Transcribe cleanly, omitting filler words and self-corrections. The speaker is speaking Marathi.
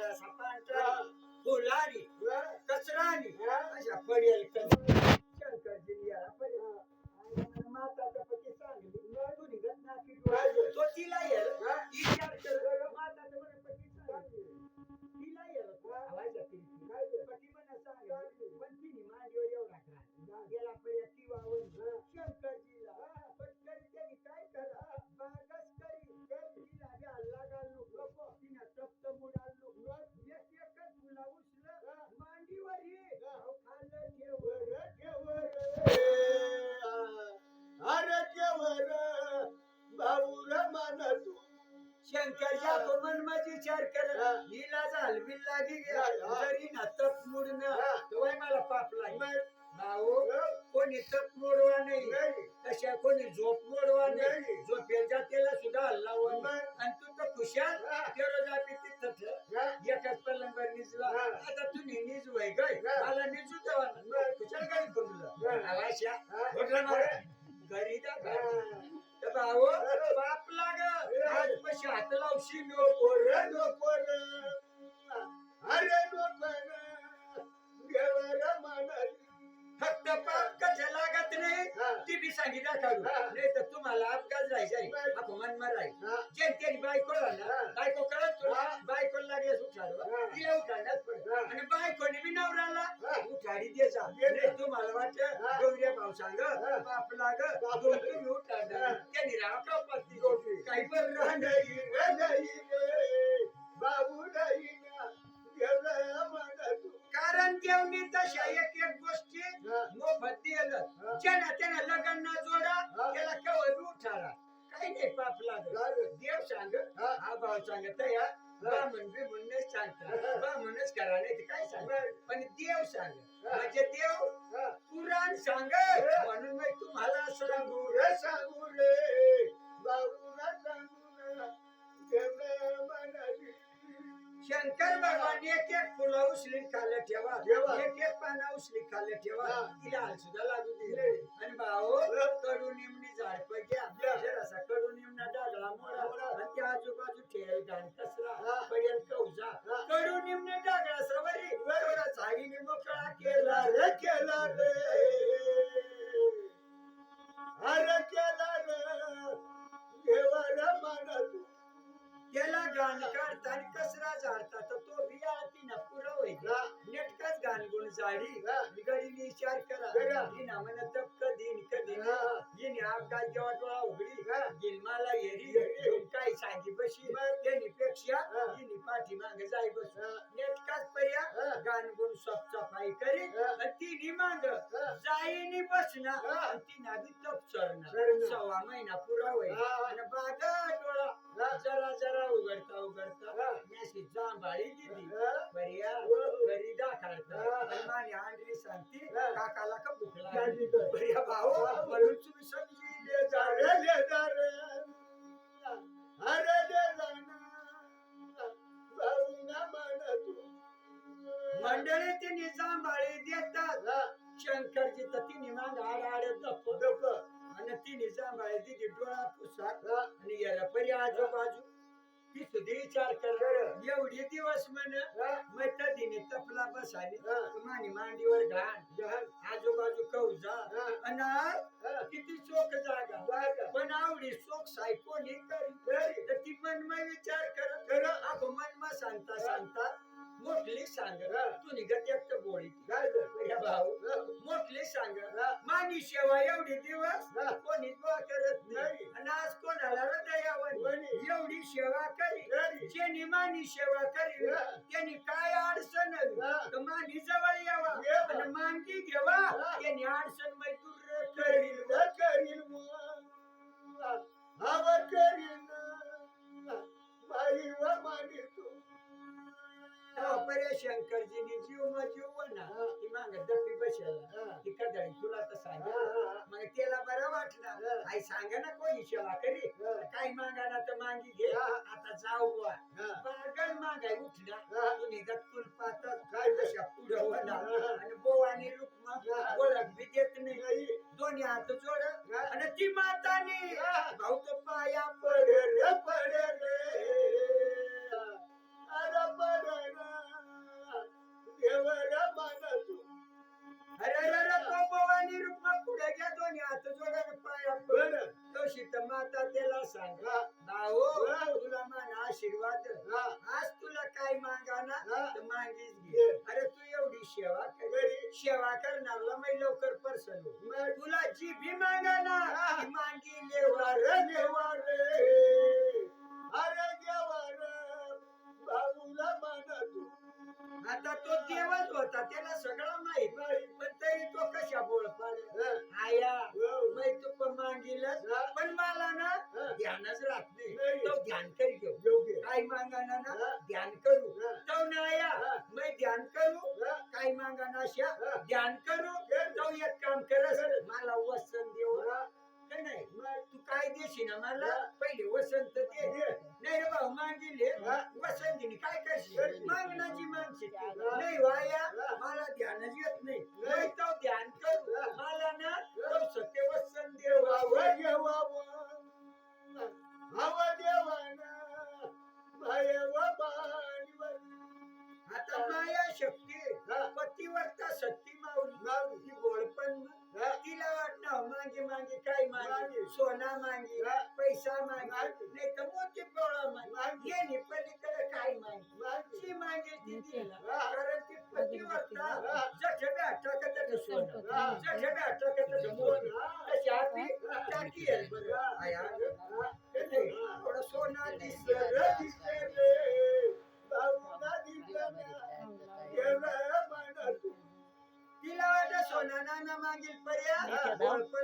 असा पांढरा फुलारी कचरानी अशा पडेल शंकरजी याला पडेल माताचा पती सांगली तू निघत ना की तो तिला येल विचार कर माताचा म्हणे पती सांगली तिला येल आवाज पती म्हणा सांगली पण तिने मांडीवर एवढा घाल गेला पर्यंत ती वावून शंकरजीला पण त्यांनी काय करा बागच करी तिला हल्ला घालू नको तिने तप्त मुडाल नको एकच फुला उचलं मांडीवर ये खाल्लं ठेवर अरे केवर भाऊर मान तू शंकरच्या कोमन माझी विचार कर हिला झाल बिल लागी जरी ना तप मुडन तो मला पाप लागला भाऊ कोणी तप मोडवा नाही तशा कोणी झोप मोडवा नाही झोपेच्या त्याला सुद्धा हल्ला आणि तू तर खुशाल तेरो जाती तिथं एकाच पलंगावर निजला आता तू निज वय गाय मला निजू देवा खुशाल गाडी करून आवाशा घरी जा भाऊ बाप लाग आज पैसे हात लावशी नको अरे देवर मान फक्त पाप कशा लागत नाही ती बी सांगितलं काढू नाही तर तुम्हाला अपघात राहायचा अपमान राहील ज्यांनी बायकोला ना बायको कळत बायको लागल्यास उठाडवा तिला उठाडण्यास पडत आणि बायकोने बी नवऱ्याला उठाडी द्यायचा तुम्हाला वाटत गौऱ्या भाऊ सांग बाप लाग तुम्ही उठाडणार त्यांनी राव का पत्ती काही पण राहणार बाबू नाही कारण देवनी तशा एक एक गोष्टी मोफत दिलं ज्याला त्याला लग्न न जोडा त्याला केवळ उठारा काही नाही पाप लागत देव सांग हा भाव सांगत या ब्राह्मण बी म्हणूनच सांगतात ब्राह्मणच करा नाही काय सांग पण देव सांग म्हणजे देव पुराण सांग म्हणून मी तुम्हाला सांगू रे बाबूला सांगू शंकर भगवान एक एक फुलं उचली खाल्लं ठेवा एक एक पाना उचली खाल्लं ठेवा तिला हाल सुद्धा लागू दिले आणि भाऊ कडू निमणी झाड पैकी जरासा कडू निमणा डागला मोडा आणि त्या आजूबाजू ठेल घाण कचरा पडेल कौजा कडू निमणे डागला सवारी एवढा झाडीने मोकळा केला रे अरे केला रे देवाला मान तू त्याला गाण काढताना कचरा झाडता तर तो बी आती ना पुरा व्हायचा नेटकाच गाण गुण जाडी गडीने विचार करा हिना म्हणत तप कधी हिने अपघात जेव्हा डोळा उघडी गिलमाला येरी काय सांगी बशी त्यांनी पेक्षा हिने पाठी मागे जाई बस नेटकाच पर्या गाण गुण सफाई करी तिने माग जाईनी बसना आणि तिना बी तप चरणार 6 महिना पुरा व्हायचा आणि बागा डोळा जरा उघडता मेशी जांभाळी दिली पर्या घरी दाखलता माने आंडरी सांगती काकाला का भूक लागली पर्या भाऊ म्हणून तुम्ही समजी ले जा अरे भाऊ ना मान तू मंडळी तिने जांभाळी देतात शंकरजी तर तिने माग आड दप आणि तिने जांभाळी दिली डोळा पुसाक आणि याला पर्या आजूबाजू ती सुधी विचार कर एवढे दिवस म्हण मैत्रिणी तपला बसाली मानी मांडीवर घाण आजूबाजू कौजा आणि किती चोख जागा पण आवडी चोख साय कोणी करी तर ती मनमय विचार कर आपण मनमा सांगता मोठली सांग तू निघत एक बोळी भाऊ मोठली सांग मानी सेवा एवढी दिवस कोणी करत नाही आणि आज कोणाला हृदयावर एवढी सेवा करी ज्यांनी मानी सेवा करी त्यांनी काय अडचण मानी जवळ यावा आणि मानगी घेवा त्यांनी अडचण दूर करील आवर करील बाई व मानी तू पर्या शंकरजीनी जीव ना ती माग दपी बसेल ती कदळी तुला तर सांग मग त्याला बरं वाटलं आई सांग ना कोणी सेवा करी काही मागाना तर मागी घे आता जाऊ बुवा बागल मागाय उठला तू निघत कुलपात काय कशा पुढं होणार आणि बो आणि रुक्मा ओळख बी देत नाही दोन्ही हात जोड आणि ती मातानी भाऊ तो पाया पडे रे अरे पडे ना हा. तर मागीच घे घे. अरे तू एवढी सेवा कर घरी. सेवा करणारला मी लवकर परसन हो. मग तुला जी भी मागा ना हा. ती मागी लेवा अरे देवा रे, अरे देवा रे, भाऊला म्हणा तू. आता तो देवच होता त्याला सगळं माहित नाही. पण तरी तो कशा बोल पाडे हं. आया हो. मी तू पण मागिलच हा. पण मला ना हा. ध्यानच राहत नाही नाही. तो ध्यान कर घेऊ योग्य. काय मागाना ना हा. ध्यान करू हा. तो ना आया हा. मी ध्यान करू हा. काय मागाना अशा हा. ध्यान करू कर. तो एक काम करस कर. मला वसन देऊ हा. का नाही मग तू काय देशील ना मला हा. पहिले वसंत दे दे. नाही रे भाऊ मागिले हा. वसंतीने काय करशील करशील. मागण्याची माणसे हा. नाही वाया हा. मला ध्यानच येत नाही नाही. नाही तो ध्यान कर हा. मला ना हा. तो सत्य वसन देवा देवा देवा हव देवाना भयव पाणीवर. आता माया शक्ती हा. पतिवर्ता सत्ती माऊली माऊली. ती गोड पण हा. तिला वाटतं मागे मागे काय मागे मागे. सोना मागे हा. पैसा मागे मागे. नाही तर मोठी पोळा मागे मागे. ये पलीकडे काय मागे मागे. जी मागे ती दिला हा. कारण ती पतिवर्ता हा. जठे भेटता का त्याचं सोनं हा. जठे भेटता का त्याचं मोठं हा. तशी आपली टाकी आहे बरं हा. आया हा. थोडं सोनं दिसलं सगळं दिसते रे, भाऊला दिसलं ना, देवा म्हणा तू. तिला वाटत सोना नाना मागील पर्या हा. गोड पण